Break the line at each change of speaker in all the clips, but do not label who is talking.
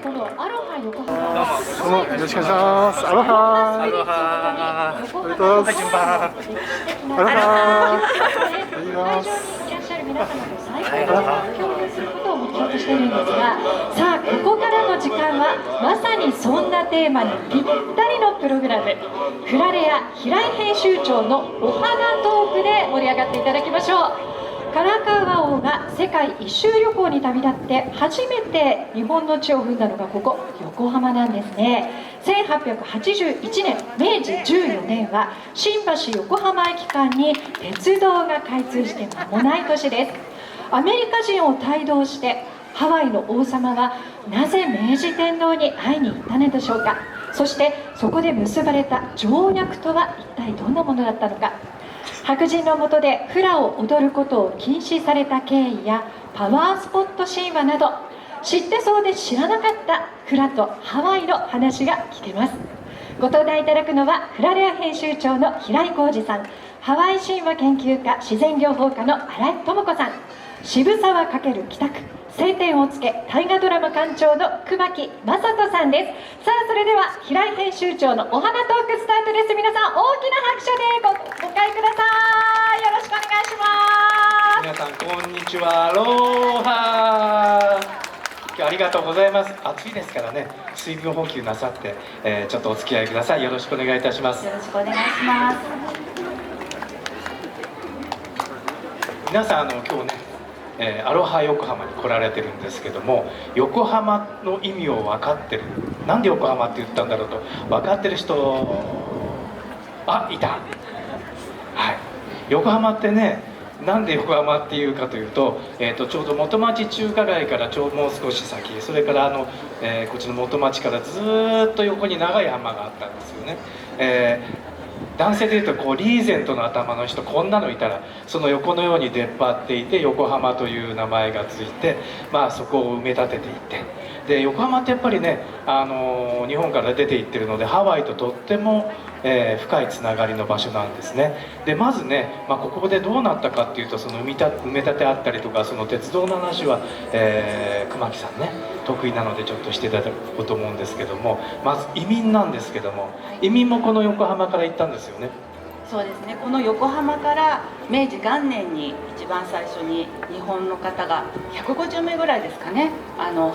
このアロハ横
どう
浜。
もよろしくお願いします。アロハ。
アロ
ハ。
横浜
はい、順番。アロハ。
会場にいらっしゃる皆様と最高の共有することを目標としているんですが、さあここからの時間はまさにそんなテーマにぴったりのプログラム、フラレア平井編集長のお花トークで盛り上がっていただきましょう。唐川王が世界一周旅行に旅立って初めて日本の地を踏んだのがここ横浜なんですね。1881年明治14年は新橋横浜駅間に鉄道が開通して間もない年です。アメリカ人を帯同してハワイの王様はなぜ明治天皇に会いに行ったのでしょうか。そしてそこで結ばれた条約とは一体どんなものだったのか。白人の下でフラを踊ることを禁止された経緯やパワースポット神話など知ってそうで知らなかったフラとハワイの話が聞けます。ご登壇いただくのはフラレア編集長の平井浩二さん、ハワイ神話研究家自然療法家の新井智子さん、渋沢×北区青天をつけ大河ドラマ館長の熊木雅人さんです。さあそれでは平井編集長のお花トークスタートです。皆さん大きな拍手でご会ください。よろしくお願いします。
皆さんこんにちは。アロハ。今日ありがとうございます。暑いですからね、水分補給なさって、ちょっとお付き合いください。よろしくお願いいたします。
よろしくお願いします。
皆さん今日ね、アロハ横浜に来られてるんですけども、横浜の意味を分かってる、なんで横浜って言ったんだろうと分かってる人、いた。はい、横浜ってね、なんで横浜っていうかというと、ちょうど元町中華街からもう少し先、それからこっちの元町からずーっと横に長い浜があったんですよね。男性でいうとリーゼントの頭の人、こんなのいたらその横のように出っ張っていて横浜という名前がついて、そこを埋め立てていって、で横浜ってやっぱりね、日本から出ていってるのでハワイととっても、深いつながりの場所なんですね。でまずね、ここでどうなったかっていうと、その埋め立てあったりとか、その鉄道の話は、熊木さんね得意なのでちょっとしていただこうと思うんですけども、まず移民なんですけども、移民もこの横浜から行ったんですよね。
そうですね、この横浜から明治元年に一番最初に日本の方が150名ぐらいですかね、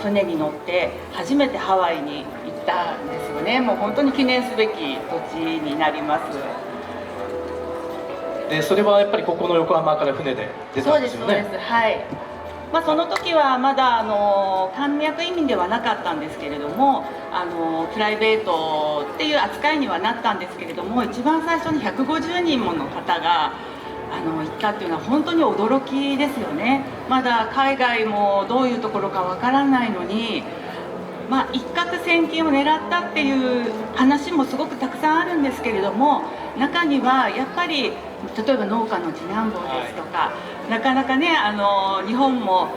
船に乗って初めてハワイに行ったんですよね。もう本当に記念すべき土地になります。
でそれはやっぱりここの横浜から船で出たんですよね。
そうです、そうです。はい。その時はまだ漢脈移民ではなかったんですけれども、プライベートっていう扱いにはなったんですけれども、一番最初に150人もの方が行ったっていうのは本当に驚きですよね。まだ海外もどういうところかわからないのに、一攫千金を狙ったっていう話もすごくたくさんあるんですけれども、中にはやっぱり例えば農家の次男坊ですとか、なかなかね日本も、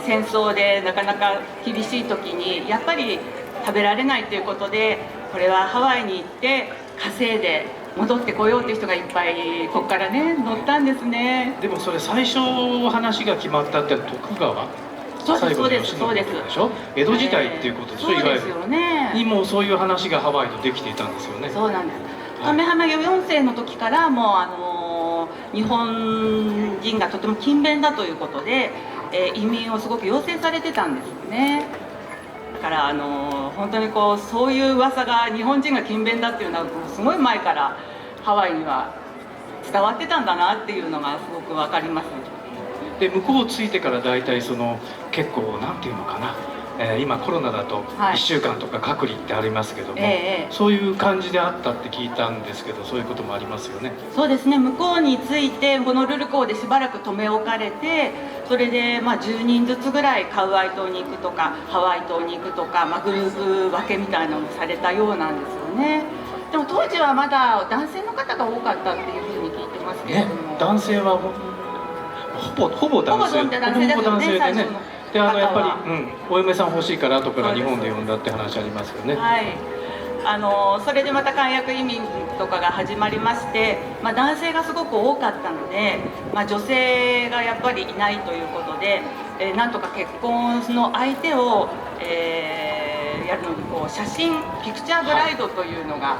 戦争でなかなか厳しい時にやっぱり食べられないということで、これはハワイに行って稼いで戻ってこようという人がいっぱいここからね乗ったんですね。
でもそれ最初話が決まったって徳川
そうです、そうです、
最後
そうです。
の慶喜でしょ。江戸時代っていうことでしょ、
そうですよね。
にもそういう話がハワイとできていたんですよね。
そうなんです。カメハメ4世の時からもう日本人がとても勤勉だということで、移民をすごく要請されてたんですよね。だから本当にそういう噂が日本人が勤勉だっていうのはすごい前からハワイには伝わってたんだなっていうのがすごく分かります。
で向こう着いてから大体結構なんていうのかな、今コロナだと1週間とか隔離ってありますけども、そういう感じであったって聞いたんですけど、そういうこともありますよね。
そうですね、向こうに着いてホノルル港でしばらく留め置かれて、それで10人ずつぐらいカウアイ島に行くとかハワイ島に行くとか、グループ分けみたいなのもされたようなんですよね。でも当時はまだ男性の方が多かったっていうふうに聞いてますけれども、
男性はほぼ男性でね。でやっぱり、お嫁さん欲しいから後から日本で呼んだって話ありますよね。
はい。それでまた漢訳移民とかが始まりまして、男性がすごく多かったので、女性がやっぱりいないということで、なんとか結婚の相手を、やるのにこう写真ピクチャーブライドというのが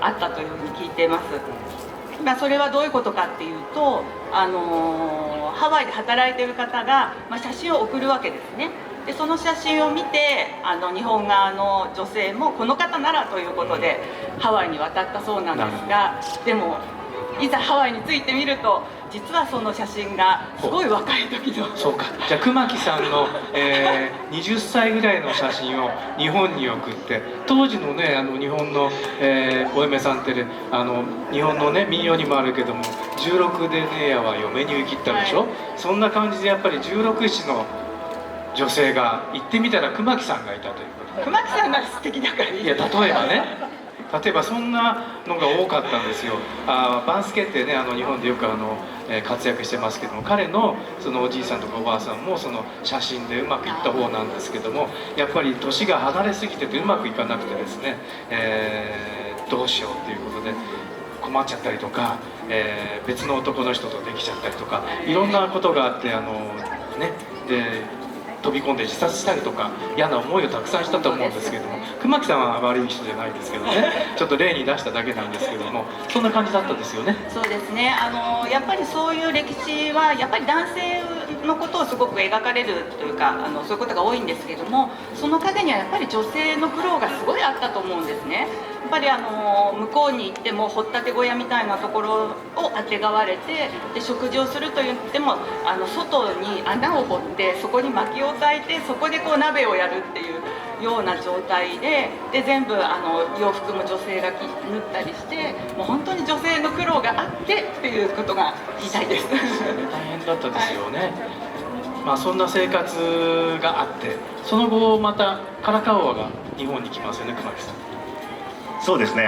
あったというふうに聞いています。それはどういうことかっていうと、ハワイで働いている方が、写真を送るわけですね。でその写真を見て日本側の女性もこの方ならということでハワイに渡ったそうなんですが、でもいざハワイに着いてみると実はその写真がすごい若い時の。
そうか、じゃあ熊木さんの、20歳ぐらいの写真を日本に送って、当時のね日本の、お嫁さんってね日本のね民謡にもあるけども16でねえやは嫁に行きったでしょ、そんな感じでやっぱり16歳の女性が行ってみたら熊木さんがいたということで、
熊木さんが素敵だからいい。
いや例えばそんなのが多かったんですよ。バンスケってね日本でよく活躍してますけども、彼のそのおじいさんとかおばあさんもその写真でうまくいった方なんですけども、やっぱり年が離れすぎててうまくいかなくてですね、どうしようっていうことで困っちゃったりとか、別の男の人とできちゃったりとかいろんなことがあってで飛び込んで自殺したりとか嫌な思いをたくさんしたと思うんですけども、熊木さんは悪い人じゃないですけどね、ちょっと例に出しただけなんですけども、そんな感じだったですよね。
そうですね、やっぱりそういう歴史はやっぱり男性のことをすごく描かれるというかそういうことが多いんですけども、その陰にはやっぱり女性の苦労がすごいあったと思うんですね。やっぱり向こうに行っても掘ったて小屋みたいなところをあてがわれて、で食事をするといっても外に穴を掘ってそこに薪を焚いてそこでこう鍋をやるっていうような状態で全部洋服も女性が縫ったりして、もう本当に女性の苦労があってっていうことが言いたいです。
大変だったですよね、そんな生活があって、その後またカラカウアが日本に来ますよね、熊木さん。
そうですね、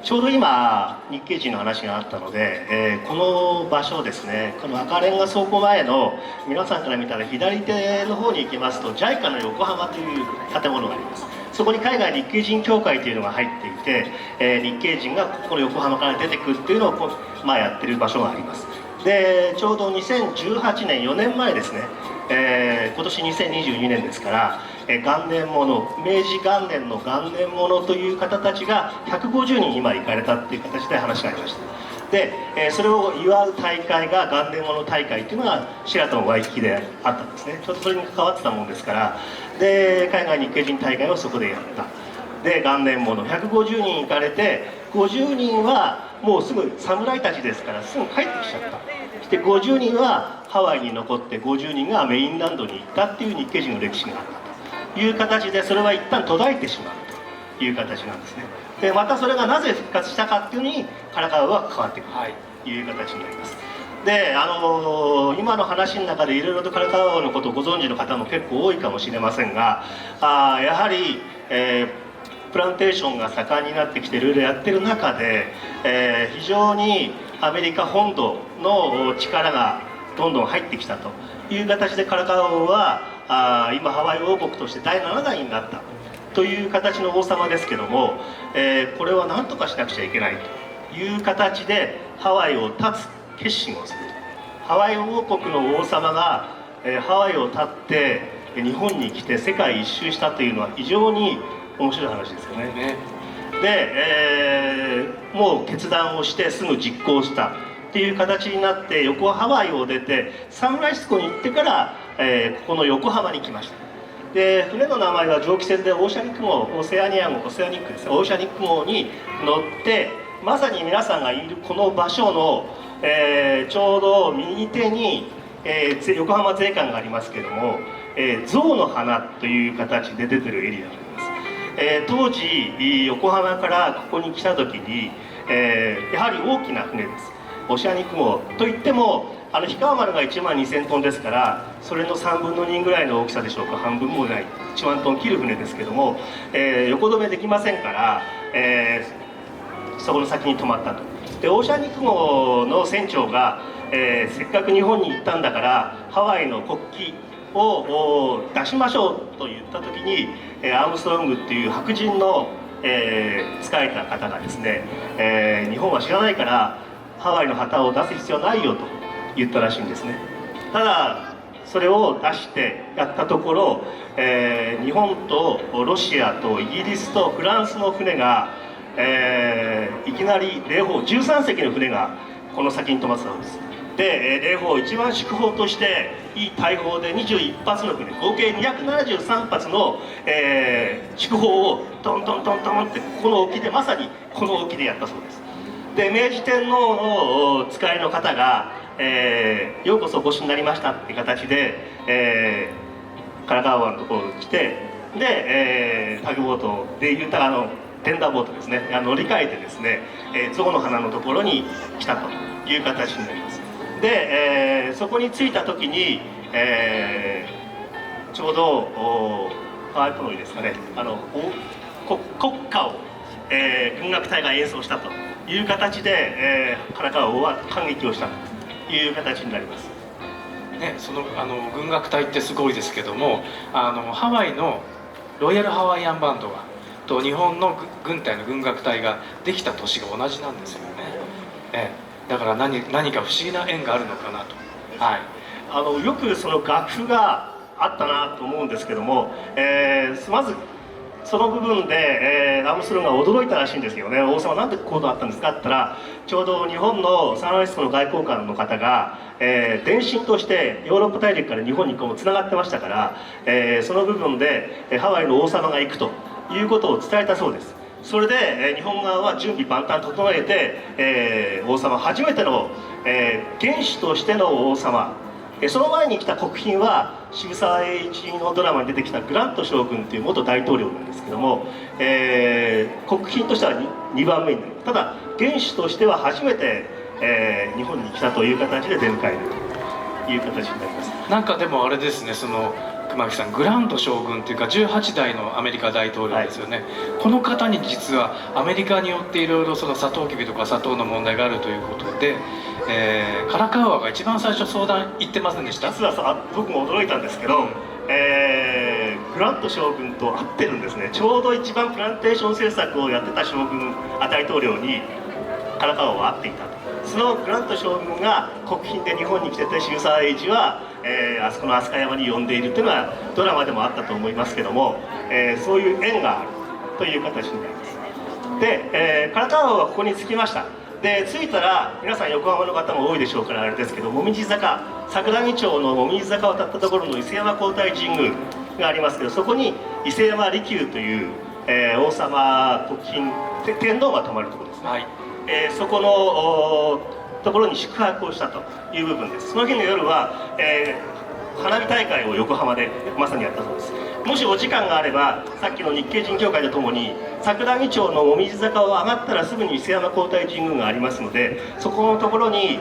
ちょうど今日系人の話があったので、この場所ですね、この赤レンガ倉庫前の皆さんから見たら左手の方に行きますと JICA の横浜という建物があります。そこに海外日系人協会というのが入っていて、日系人がこの横浜から出てくるっていうのをやってる場所があります。でちょうど2018年4年前ですね、今年2022年ですから、元年物、明治元年の元年物という方たちが150人今行かれたっていう形で話がありました。で、それを祝う大会が元年物大会っていうのがシェラトンワイキキであったんですね。ちょっとそれに関わってたもんですから、で海外日系人大会をそこでやった。で元年物150人行かれて、50人はもうすぐ侍たちですからすぐ帰ってきちゃった。そして50人はハワイに残って50人がメインランドに行ったっていう日系人の歴史があったという形で、それは一旦途絶えてしまうという形なんですね。でまたそれがなぜ復活したかっていうのにカラカウアは変わってくるという形になります。で今の話の中でいろいろとカラカウアのことをご存知の方も結構多いかもしれませんが、やはり、プランテーションが盛んになってきていろいろやってる中で、非常にアメリカ本土の力がどんどん入ってきたという形でカラカウアは今ハワイ王国として第7代になったという形の王様ですけども、これは何とかしなくちゃいけないという形でハワイを立つ決心をする。ハワイ王国の王様が、ハワイを立って日本に来て世界一周したというのは非常に面白い話ですよね。で、もう決断をしてすぐ実行したっていう形になって、横ハワイを出てサンフランシスコに行ってから、ここの横浜に来ました。で船の名前は蒸気船でオーシャニック号、オセアニア号、オセアニックですね、オーシャニック号に乗って、まさに皆さんがいるこの場所の、ちょうど右手に、横浜税関がありますけども、象の花という形で出てるエリアがあります。当時横浜からここに来た時に、やはり大きな船です。オシアニック号といっても氷川丸が1万2000トンですから、それの3分の2ぐらいの大きさでしょうか、半分もない1万トン切る船ですけども、横止めできませんから、そこの先に止まったと。でオーシャニック号の船長が、せっかく日本に行ったんだからハワイの国旗を出しましょうと言った時に、アームストロングっていう白人の、仕えた方がですね、日本は知らないからハワイの旗を出す必要ないよと言ったらしいんですね。ただそれを出してやったところ、日本とロシアとイギリスとフランスの船が、いきなり霊砲13隻の船がこの先に止まってたんです。で霊砲一番祝砲としていい大砲で21発の船合計273発の、祝砲をトントントントンってこの沖でまさにこの沖でやったそうです。で明治天皇の使いの方が、ようこそお越しになりましたって形で、唐川湾のところに来てで、タグボートでいうたテンダーボートですね乗り換えてですね、象の鼻のところに来たという形になります。で、そこに着いた時に、ちょうどパワープロにですかね国歌を、軍楽隊が演奏したという形で、唐川王は感激をしたという形になります。
ね、その軍楽隊ってすごいですけどもハワイのロイヤルハワイアンバンドがと日本の軍隊の軍楽隊ができた年が同じなんですよね。だから何か不思議な縁があるのかなと。はい、
よくその楽譜があったなと思うんですけども、まずその部分で、アームストロングが驚いたらしいんですよね。王様なんでこういうことあったんですかって言ったらちょうど日本のサンフランシスコの外交官の方が、電信としてヨーロッパ大陸から日本につながってましたから、その部分でハワイの王様が行くということを伝えたそうです。それで、日本側は準備万端整えて、王様初めての、元首としての王様、その前に来た国賓は渋沢栄一のドラマに出てきたグラント将軍という元大統領なんですけども、国賓としては 2番目になる。ただ元首としては初めて、日本に来たという形で出迎えるという形になります。
なんかでもあれですね、熊木さんグラント将軍というか18代のアメリカ大統領ですよね、はい、この方に実はアメリカによっていろいろサトウキビとか砂糖の問題があるということで、唐川が一番最初相談行ってませんでした？
実は僕も驚いたんですけど、グラント将軍と会ってるんですね。ちょうど一番プランテーション政策をやってた大統領に唐川は会っていたと。そのグラント将軍が国賓で日本に来てて渋沢栄一は、あそこの飛鳥山に呼んでいるというのはドラマでもあったと思いますけども、そういう縁があるという形になります。で、唐川はここに着きました。で着いたら皆さん横浜の方も多いでしょうからあれですけど、紅葉坂桜木町の紅葉坂を渡ったところの伊勢山皇太神宮がありますけど、そこに伊勢山離宮という、王様国賓天皇が泊まるところですね、はい、そこのところに宿泊をしたという部分です。その日の夜は、花火大会を横浜でまさにやったそうです。もしお時間があればさっきの日系人協会とともに桜木町の紅葉坂を上がったらすぐに伊勢山皇太神宮がありますので、そこのところに、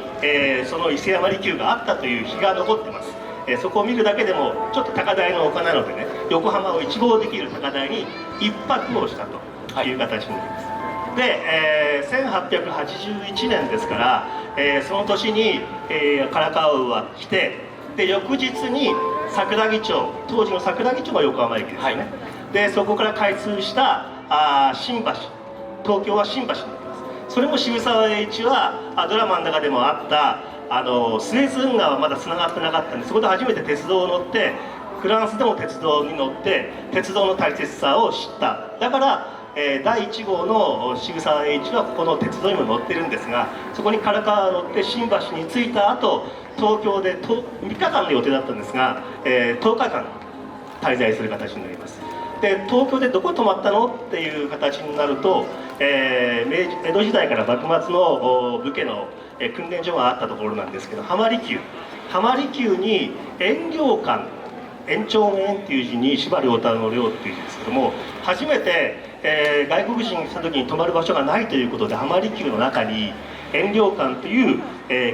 その伊勢山離宮があったという碑が残ってます。そこを見るだけでもちょっと高台の丘なのでね、横浜を一望できる高台に一泊をしたという形になります。で、1881年ですから、その年に、唐川王は来て、で翌日に桜木町、当時の桜木町が横浜駅ですね、はい、でそこから開通した新橋、東京は新橋になります。それも渋沢栄一はドラマの中でもあったスエズ運河はまだつながってなかったんで、そこで初めて鉄道を乗ってフランスでも鉄道に乗って鉄道の大切さを知った。だから第1号の渋沢栄一はここの鉄道にも乗ってるんですが、そこに唐川乗って新橋に着いた後、東京で3日間の予定だったんですが、10日間滞在する形になります。で東京でどこに泊まったのっていう形になると、江戸時代から幕末の武家の訓練所があったところなんですけど、浜離宮に遠慮館、延長の延っていう字に司馬遼太郎の遼っていうんですけども、初めて、外国人が来た時に泊まる場所がないということで浜離宮の中に遠慮館という、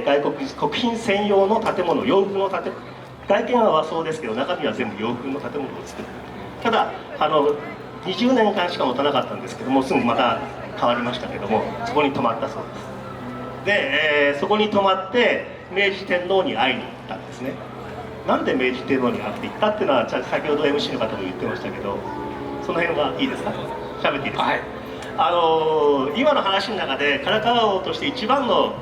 外国賓専用の建物、洋風の建物、外見は和装ですけど中身は全部洋風の建物を作る。ただ20年間しか持たなかったんですけども、すぐまた変わりましたけども、そこに泊まったそうです。で、そこに泊まって明治天皇に会いに行ったんですね。なんで明治天皇に会っていったっていうのは先ほど MC の方も言ってましたけど、その辺はいいですか、喋っていいですか。はい、今の話の中でからかわ王として一番の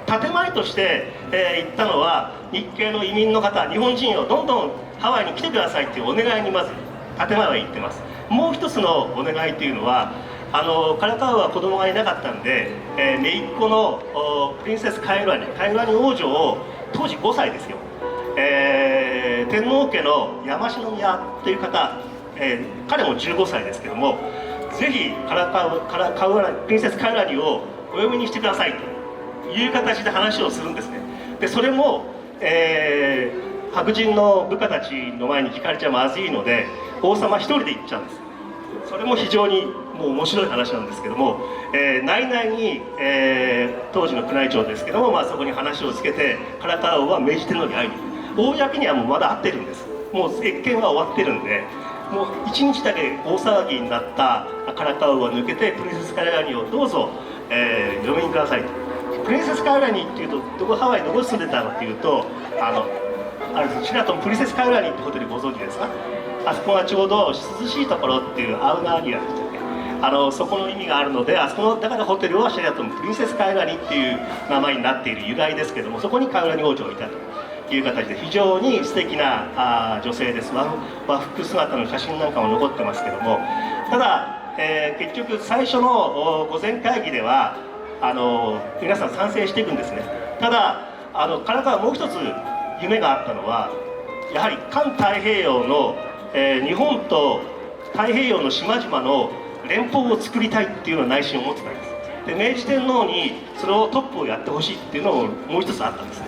建前として、言ったのは日系の移民の方、日本人をどんどんハワイに来てくださいっていうお願いにまず建前は言ってます。もう一つのお願いというのはからかわは子供がいなかったんで、姪っ子のプリンセスカイルアニ王女を当時5歳ですよ、天皇家の山篠宮という方、彼も15歳ですけども、ぜひプリンセスカイルアニをお嫁にしてくださいという形で話をするんですね。でそれも、白人の部下たちの前に聞かれちゃまずいので王様一人で行っちゃうんです。それも非常にもう面白い話なんですけども、内々に、当時の宮内庁ですけども、そこに話をつけてからかわ王は明治天皇に会いに行く。公にはもうまだ会ってるんです。もう謁見は終わってるんで、もう1日だけ大騒ぎになったからかわ王は抜けてプリンセスカイルアニをどうぞ、嫁にくださいと。プリンセスカイルアニっていうとハワイどこに住んでたのっていうとあれシェラトンプリンセスカイルアニってホテルご存知ですか？あそこがちょうど涼しいところっていうアウナーリアでしたっけ、そこの意味があるので、あそこのだからホテルはシェラトンプリンセスカイルアニっていう名前になっている由来ですけども、そこにカイルアニ王女がいたという形で非常に素敵な女性です。和服姿の写真なんかも残ってますけども、ただ、結局最初の御前会議では皆さん賛成していくんですね。ただからかわもう一つ夢があったのはやはり環太平洋の、日本と太平洋の島々の連邦を作りたいっていうのを内心思ってたんです。で明治天皇にそれをトップをやってほしいっていうのももう一つあったんですね。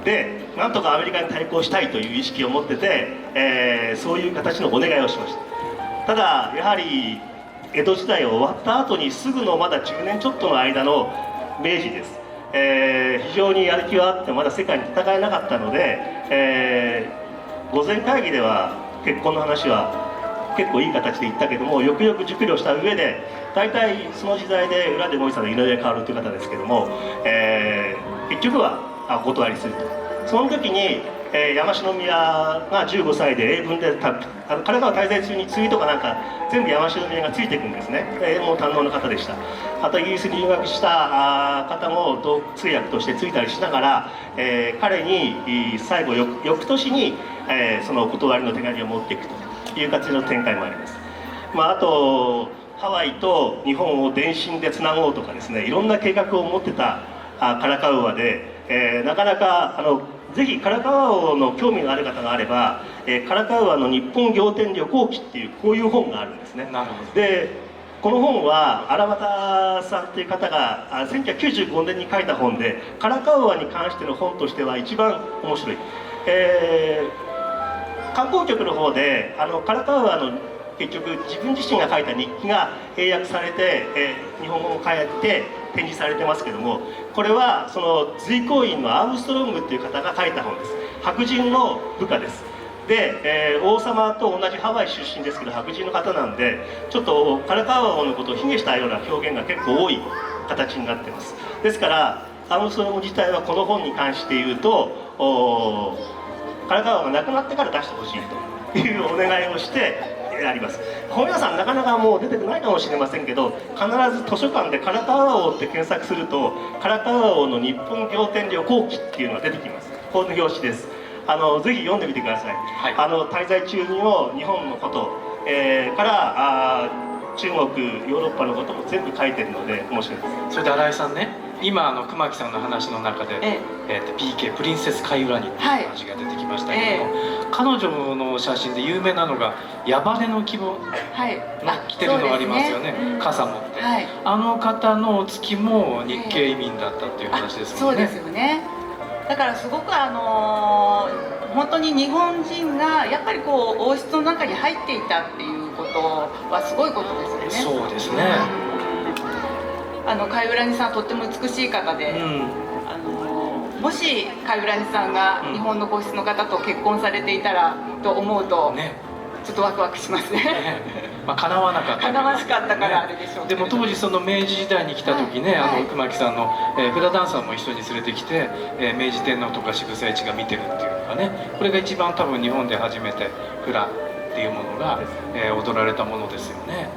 でなんとかアメリカに対抗したいという意識を持ってて、そういう形のお願いをしました。ただやはり江戸時代終わった後にすぐのまだ10年ちょっとの間の明治です。非常にやる気はあってまだ世界に戦えなかったので、御前会議では結婚の話は結構いい形で言ったけども、よくよく熟慮した上で大体その時代で裏で動いてたのは井上馨という方ですけども、結局はお断りすると。その時に、山篠宮が15歳で英文でからかわ滞在中にツイートかなんか全部山篠宮がついていくんですね。英語も堪能な方でした。あとイギリスに留学した方も通訳としてついたりしながら、彼に最後翌年に、そのお断りの手紙を持っていくという形の展開もあります。あとハワイと日本を電信でつなごうとかですね、いろんな計画を持ってたからかわで、なかなかぜひからかわ王の興味のある方があれば「からかわの日本仰天旅行記」っていうこういう本があるんですね。
なるほど。
でこの本は荒俣さんという方が1995年に書いた本で、からかわに関しての本としては一番面白い。観光局の方でからかわの結局自分自身が書いた日記が英訳されて、日本語も変えて展示されてますけども、これはその随行員のアームストロングっていう方が書いた本です。白人の部下です。で、王様と同じハワイ出身ですけど白人の方なんで、ちょっとからかわ王のことを卑下したような表現が結構多い形になってます。ですからアームストロング自体はこの本に関して言うとからかわが亡くなってから出してほしいというお願いをしてあります。本屋さんなかなかもう出てこないかもしれませんけど、必ず図書館でからかわ王って検索するとからかわ王の日本仰天旅行記っていうのが出てきます。この表紙です。ぜひ読んでみてください。はい、滞在中にも日本のこと、から中国ヨーロッパのことも全部書いてるので面白いです。
それで新井さんね、今熊木さんの話の中で、PK プリンセスカイルアニっていう話が出てきましたけども、彼女の写真で有名なのが矢羽の着物、着てるのがありますよね。傘持って、あの方のお月も日系移民だったっていう話ですもんね。
そうですよね。だからすごく本当に日本人がやっぱりこう王室の中に入っていたっていうことはすごいことですよね。
そうですね。
カイウラニさんとっても美しい方で、もしカイウラニさんが日本の皇室の方と結婚されていたらと思うと、ちょっとワクワクしますね。
叶わなかった
からあれでしょうけど、
でも当時その明治時代に来た時ね、熊木さんのフラダンサーも一緒に連れてきて、明治天皇とか渋沢栄一が見てるっていうのがね、これが一番多分日本で初めてフラっていうものが、踊られたものですよね。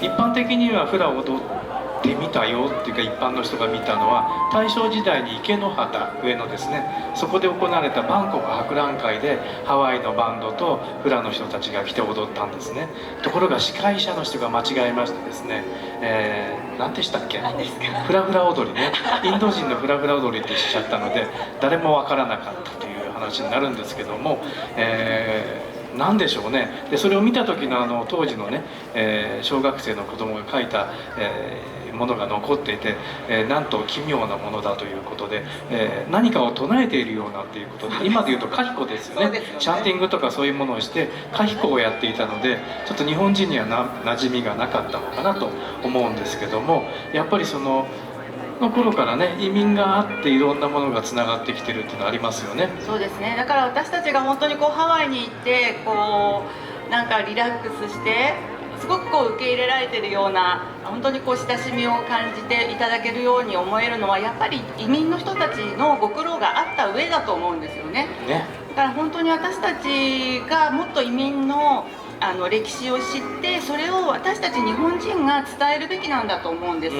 一般的にはフラを踊ってみたよっていうか、一般の人が見たのは大正時代に池の端上のですね、そこで行われたバンコク博覧会でハワイのバンドとフラの人たちが来て踊ったんですね。ところが司会者の人が間違えましてですね、何でしたっけ、フラフラ踊りね、インド人のフラフラ踊りってしちゃったので誰もわからなかったという話になるんですけども、なんでしょうね。でそれを見た時の当時のね、小学生の子供が書いた、ものが残っていて、なんと奇妙なものだということで、何かを唱えているようなということで、今でいうとカヒコですよね。チャンティングとかそういうものをしてカヒコをやっていたので、ちょっと日本人には馴染みがなかったのかなと思うんですけども、やっぱりその頃からね、移民があっていろんなものがつながってきてるっていうのはありますよね。
そうですね。だから私たちが本当にこうハワイに行ってこうなんかリラックスしてすごくこう受け入れられてるような、本当にこう親しみを感じていただけるように思えるのは、やっぱり移民の人たちのご苦労があった上だと思うんですよね。だから本当に私たちがもっと移民の歴史を知って、それを私たち日本人が伝えるべきなんだと思うんです、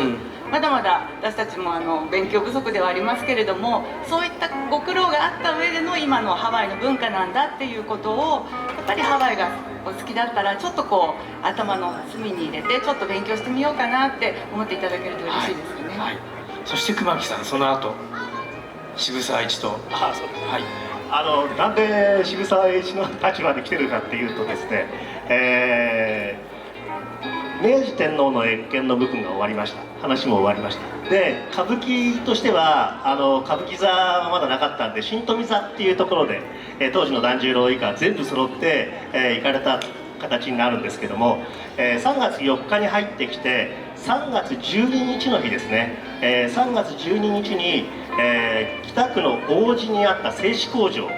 まだまだ私たちも勉強不足ではありますけれども、そういったご苦労があった上での今のハワイの文化なんだっていうことを、やっぱりハワイがお好きだったらちょっとこう頭の隅に入れてちょっと勉強してみようかなって思っていただけると嬉しいですよね。
そして熊木さん、その後渋沢栄一と。
そうです、なんで渋沢栄一の立場で来てるかっていうとですね、明治天皇の謁見の部分が終わりました。話も終わりました。で歌舞伎としては歌舞伎座はまだなかったんで、新富座っていうところで、当時の團十郎以下全部揃って、行かれた形になるんですけども、3月4日に入ってきて3月12日の日ですね、3月12日に、北区の王子にあった製紙工場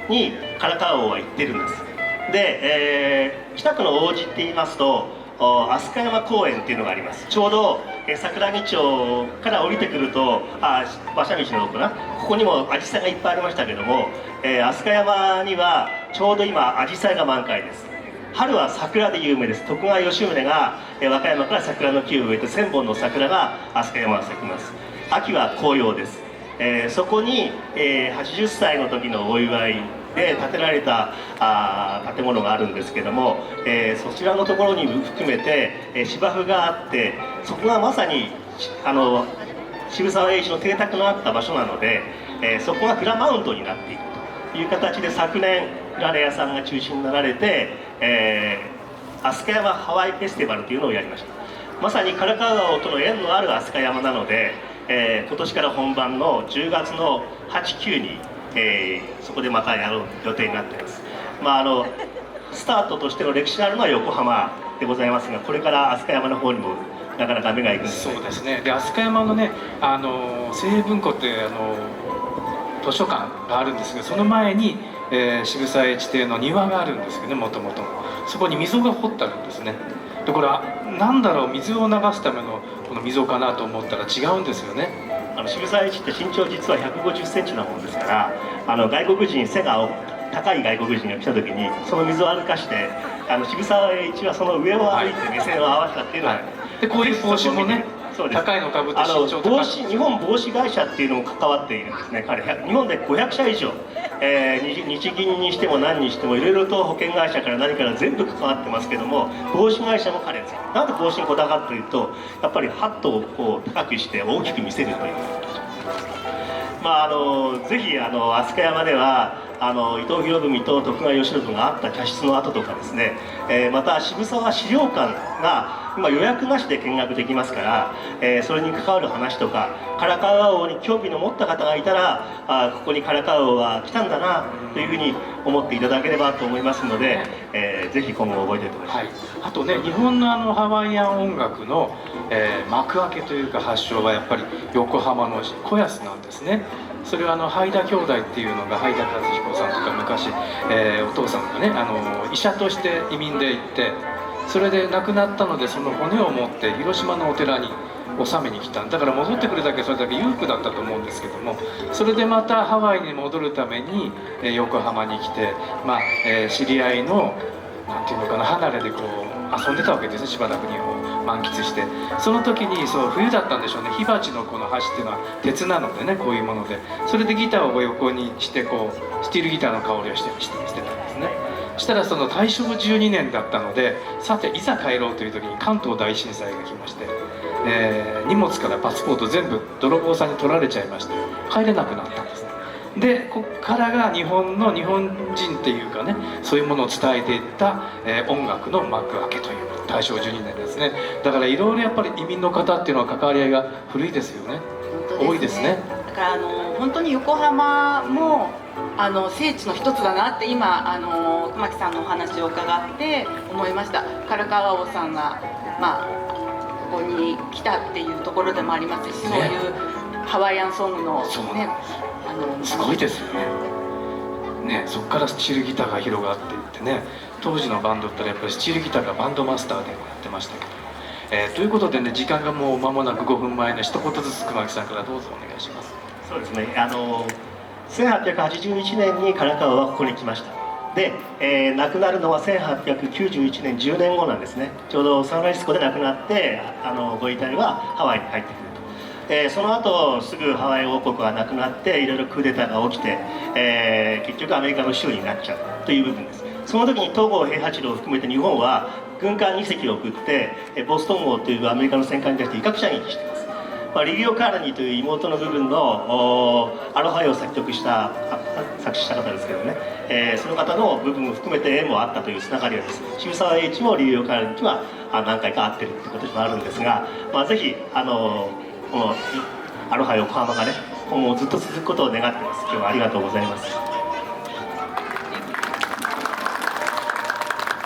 に唐川王は行ってるんです。で、北区の王子って言いますと飛鳥山公園っていうのがあります。ちょうど、桜木町から降りてくると馬車道のとこな、ここにもアジサイがいっぱいありましたけども、飛鳥山にはちょうど今アジサイが満開です。春は桜で有名です。徳川吉宗が和歌山から桜の木を植えて1000本の桜が飛鳥山は咲きます。秋は紅葉です。そこに、80歳の時のお祝いで建てられた建物があるんですけども、そちらのところに含めて、芝生があって、そこがまさに渋沢栄一の邸宅のあった場所なので、そこがフラマウントになっているという形で、昨年フラレ屋さんが中心になられて、飛鳥山ハワイフェスティバルというのをやりました。まさに唐川王との縁のある飛鳥山なので、今年から本番の10月の8、9にそこでまたやる予定になっています。スタートとしての歴史があるのは横浜でございますが、これから飛鳥山の方にもなかなか目が行くんですね。
そうですね。で飛鳥山のね、清文庫って図書館があるんですが、その前に、渋沢栄一邸の庭があるんですけどね、もともとそこに溝が掘ってあるんですね。でこれは何だろう、水を流すためのこの溝かなと思ったら違うんですよね。
渋沢栄一って身長実は150センチなもんですから、外国人、背が高い外国人が来た時にその水を歩かして渋沢栄一はその上を歩いて目線を合わせたっていうのは、
でこういう帽子もね、高いのかぶって身長高い
日本帽子会社っていうのも関わっているんですね。彼日本で500社以上、日銀にしても何にしてもいろいろと保険会社から何から全部関わってますけども、帽子会社も彼です。なんで帽子にこだわるかというと、やっぱりハットをこう高くして大きく見せるという。ぜひ飛鳥山では伊藤博文と徳川慶喜があった茶室の跡とかですね、また渋沢資料館が今予約なしで見学できますから、それに関わる話とか、唐川王に興味の持った方がいたらここに唐川王は来たんだなというふうに思っていただければと思いますので、ぜひ今後覚えておいてください。
あとね、日本のハワイアン音楽の、幕開けというか発祥はやっぱり横浜の子安なんですね。それはハイダ兄弟っていうのが、ハイダ和彦さんとか昔、お父さんがね医者として移民で行って、それで亡くなったのでその骨を持って広島のお寺に納めに来た。だから戻ってくるだけそれだけ裕福だったと思うんですけども、それでまたハワイに戻るために、横浜に来て、知り合いのなんていうのかな、離れでこう遊んでたわけですね。しばらく日本を満喫して、その時にそう冬だったんでしょうね。火鉢のこの箸っていうのは鉄なのでね、こういうもので、それでギターを横にしてこうスティールギターの香りをしてたんですね。したらその大正12年だったので、さていざ帰ろうという時に関東大震災が来まして、荷物からパスポート全部泥棒さんに取られちゃいまして帰れなくなったんですね。でこっからが日本人っていうかね、そういうものを伝えていった、音楽の幕開けという大正12年ですね。だからいろいろやっぱり移民の方っていうのは関わり合いが古いですよね。多いですね。
だから本当に横浜も聖地の一つだなって今熊木さんのお話を伺って思いました。唐川王さんがここに来たっていうところでもありますし、そういうハワイアンソングのね、
すごいですよね。そこからスチールギターが広がっていってね、当時のバンドってやっぱりスチールギターがバンドマスターでやってましたけど、ということでね、時間がもう間もなく5分前の一言ずつ熊木さんからどうぞお願いします。
そうですね、1881年に唐川はここに来ました。で、亡くなるのは1891年10年後なんですね。ちょうどサンフランシスコで亡くなってご遺体はハワイに入ってくると。その後すぐハワイ王国はなくなっていろいろクーデターが起きて、結局アメリカの州になっちゃうという部分です。その時に東郷平八郎を含めて日本は軍艦2隻を送ってボストン号というアメリカの戦艦に対して威嚇射撃しています。リリオ・カーラニーという妹の部分のアロハ絵を作詞した方ですけどね、その方の部分を含めて絵もあったというつながりがです。渋沢栄一もリリオ・カーラニーとは何回か会ってるってこともあるんですが、ぜひこのアロハ横浜がね今後ずっと続くことを願ってます。今日はありがとうございます。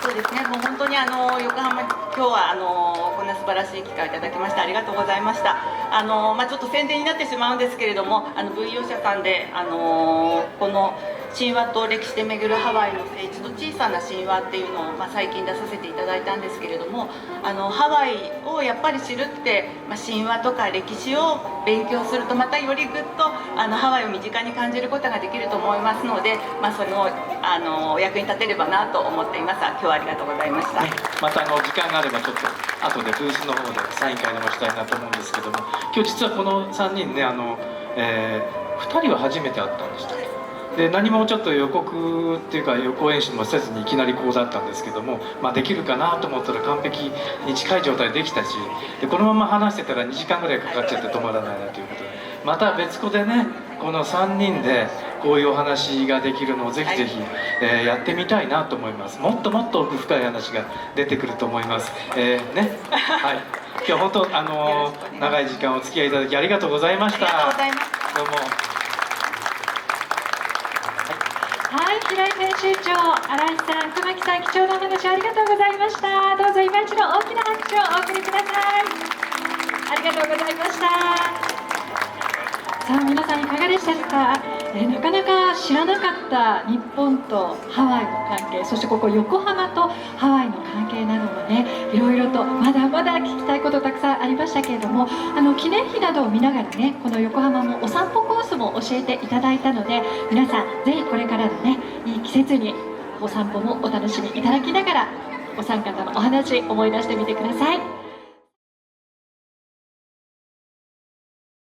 そうですね、もう本当に横浜、今日はこんな素晴らしい機会をいただきましてありがとうございました。ちょっと宣伝になってしまうんですけれども、文洋社さんでこの神話と歴史で巡るハワイの聖地と小さな神話っていうのを、最近出させていただいたんですけれども、ハワイをやっぱり知るって、神話とか歴史を勉強するとまたよりぐっとハワイを身近に感じることができると思いますので、そのお役に立てればなと思っています。今日はありがとうございました。
また時間があればちょっと後でブースの方でサイン会でもしたいなと思うんですけども、今日実はこの3人ね2人は初めて会ったんでしたね。で何もちょっと予告っていうか予行演習もせずにいきなりこうだったんですけども、できるかなと思ったら完璧に近い状態でできたし、でこのまま話してたら2時間ぐらいかかっちゃって止まらないなということで、また別個でねこの3人でこういうお話ができるのをぜひぜひ、やってみたいなと思います。もっともっと奥深い話が出てくると思います。はい、今日は本当長い時間お付き合いいただきありがとうございました。
ありがとうございます。
どうも。
はい、平井編集長、新井さん、熊木さん、貴重なお話ありがとうございました。どうぞ今一度大きな拍手をお送りください。ありがとうございました。さあ皆さんいかがでしたか。なかなか知らなかった日本とハワイの関係、そしてここ横浜とハワイの関係などもね、いろいろとまだまだ聞きたいことたくさんありましたけれども、記念碑などを見ながらね、この横浜もお散歩コースも教えていただいたので、皆さんぜひこれからのねいい季節にお散歩もお楽しみいただきながら、お三方のお話思い出してみてください。